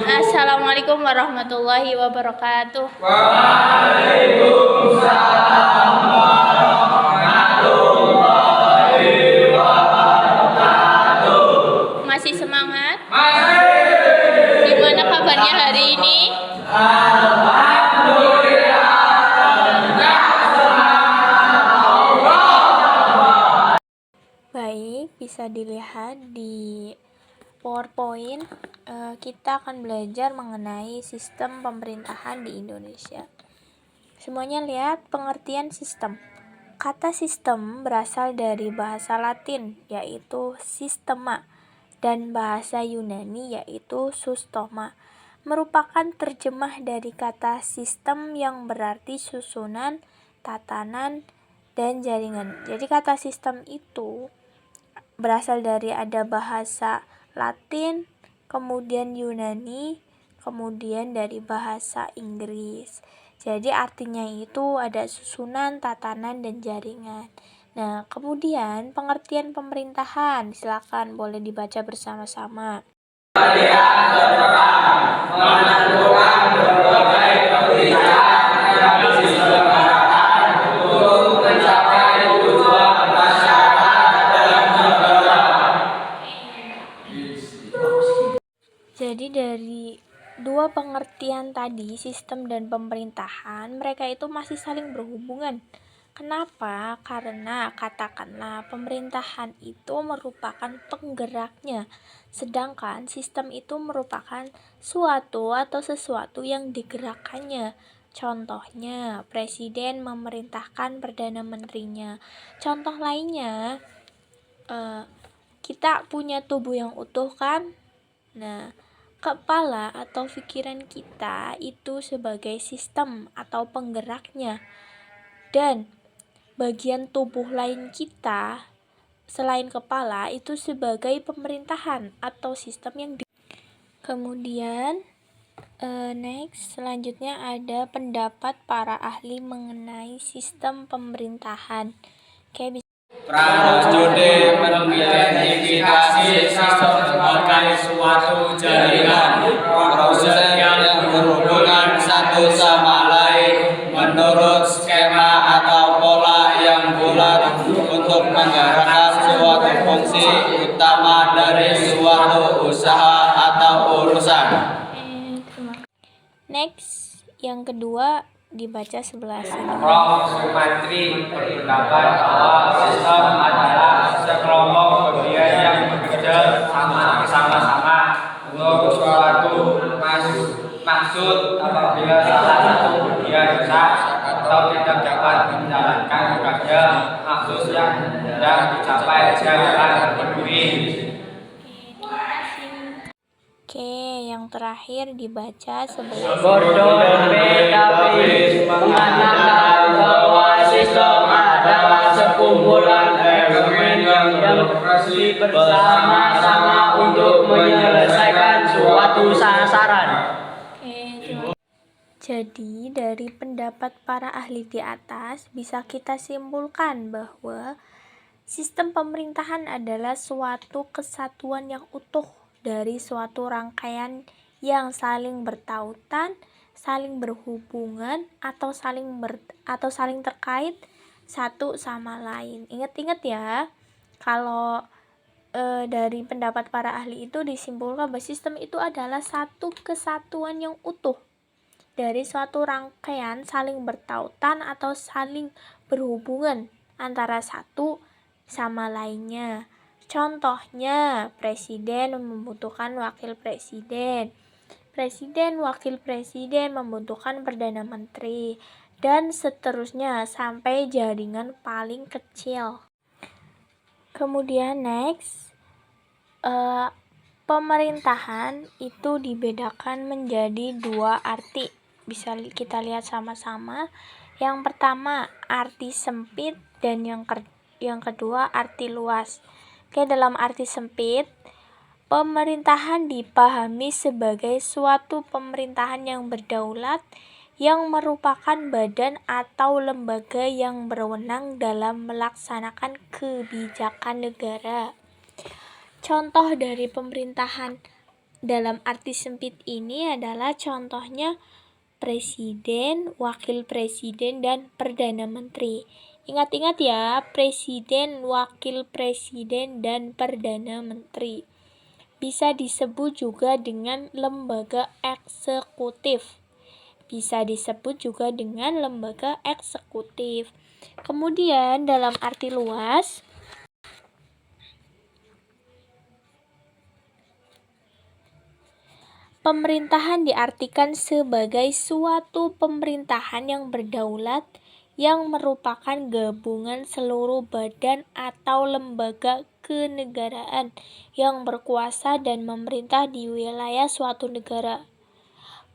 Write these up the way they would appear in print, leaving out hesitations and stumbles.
Assalamualaikum warahmatullahi wabarakatuh. Waalaikumsalam warahmatullahi wabarakatuh. Masih semangat? Masih. Gimana kabarnya hari ini? Alhamdulillah. Baik, bisa dilihat di PowerPoint. Kita akan belajar mengenai sistem pemerintahan di Indonesia. Semuanya lihat pengertian sistem. Kata sistem berasal dari bahasa Latin, yaitu sistema, dan bahasa Yunani, yaitu sustoma. Merupakan terjemah dari kata sistem yang berarti susunan, tatanan, dan jaringan. Jadi kata sistem itu berasal dari ada bahasa Latin, kemudian Yunani, kemudian dari bahasa Inggris. Jadi artinya itu ada susunan, tatanan, dan jaringan. Nah, kemudian pengertian pemerintahan, silakan boleh dibaca bersama-sama. Menentukan berbagai kebijakan yang diselenggarakan untuk mencapai tujuan masyarakat dan negara. Jadi dari dua pengertian tadi, sistem dan pemerintahan, mereka itu masih saling berhubungan. Kenapa? Karena katakanlah pemerintahan itu merupakan penggeraknya, sedangkan sistem itu merupakan suatu atau sesuatu yang digerakkannya. Contohnya, presiden memerintahkan perdana menterinya. Contoh lainnya, kita punya tubuh yang utuh kan? Nah, kepala atau pikiran kita itu sebagai sistem atau penggeraknya, dan bagian tubuh lain kita selain kepala itu sebagai pemerintahan atau sistem yang Kemudian next selanjutnya ada pendapat para ahli mengenai sistem pemerintahan. Oke, Studi mengidentifikasi sistem sebagai suatu jaringan proses yang berhubungan satu sama lain menurut skema atau pola yang bulat untuk menggerakkan suatu fungsi utama dari suatu usaha atau urusan. next yang kedua dibaca sebelah sini. Prof. Sumantri berpendapat bahwa sistem adalah sekelompok bagian yang bekerja bersama-sama untuk suatu maksud. Apabila salah satu bagian rusak atau tidak dapat menjalankan kerja maksud yang hendak dicapai jangan terpenuhi. Oke, yang terakhir dibaca sebelah Gordon B. Davis mengatakan bahwa sistem adalah sekumpulan elemen yang beroperasi bersama-sama untuk menyelesaikan suatu sasaran. Jadi, dari pendapat para ahli di atas, bisa kita simpulkan bahwa sistem pemerintahan adalah suatu kesatuan yang utuh dari suatu rangkaian yang saling bertautan, saling berhubungan, atau saling terkait satu sama lain. Ingat-ingat ya, kalau dari pendapat para ahli itu disimpulkan bahwa sistem itu adalah satu kesatuan yang utuh dari suatu rangkaian saling bertautan atau saling berhubungan antara satu sama lainnya. Contohnya, presiden membutuhkan wakil presiden. Presiden, wakil presiden membutuhkan perdana menteri, dan seterusnya sampai jaringan paling kecil. Kemudian next, pemerintahan itu dibedakan menjadi dua arti. Bisa kita lihat sama-sama. Yang pertama, arti sempit, dan yang kedua, arti luas. Oke, dalam arti sempit, pemerintahan dipahami sebagai suatu pemerintahan yang berdaulat, yang merupakan badan atau lembaga yang berwenang dalam melaksanakan kebijakan negara. Contoh dari pemerintahan dalam arti sempit ini adalah contohnya Presiden, Wakil Presiden, dan Perdana Menteri. Ingat-ingat ya, Presiden, Wakil Presiden, dan Perdana Menteri. Bisa disebut juga dengan lembaga eksekutif. Kemudian dalam arti luas, pemerintahan diartikan sebagai suatu pemerintahan yang berdaulat, yang merupakan gabungan seluruh badan atau lembaga kenegaraan yang berkuasa dan memerintah di wilayah suatu negara.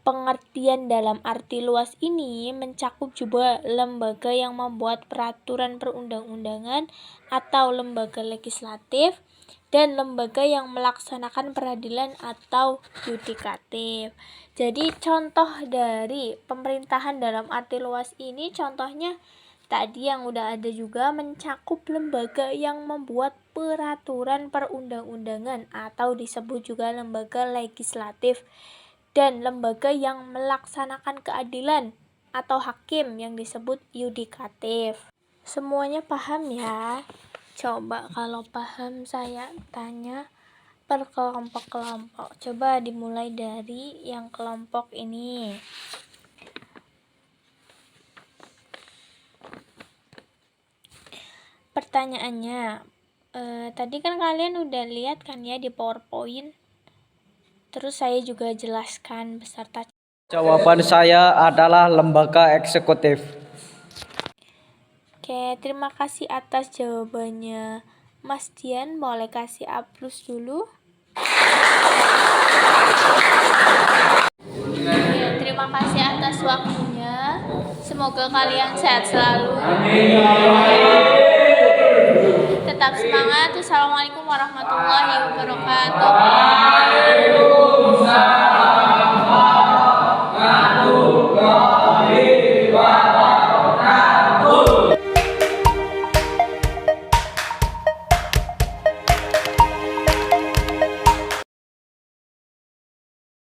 Pengertian dalam arti luas ini mencakup juga lembaga yang membuat peraturan perundang-undangan atau lembaga legislatif, dan lembaga yang melaksanakan peradilan atau yudikatif. Jadi contoh dari pemerintahan dalam arti luas ini, contohnya tadi yang udah ada juga mencakup lembaga yang membuat peraturan perundang-undangan atau disebut juga lembaga legislatif, dan lembaga yang melaksanakan keadilan atau hakim yang disebut yudikatif. Semuanya paham ya? Coba kalau paham saya tanya per kelompok-kelompok. Coba dimulai dari yang kelompok ini. Pertanyaannya, tadi kan kalian udah lihat kan ya di PowerPoint. Terus saya juga jelaskan beserta. Jawaban saya adalah lembaga eksekutif. Oke, terima kasih atas jawabannya. Mas Dian, boleh kasih A+ dulu? Oke, terima kasih atas waktunya. Semoga kalian sehat selalu. Tetap semangat. Assalamualaikum warahmatullahi wabarakatuh. Waalaikumsalam.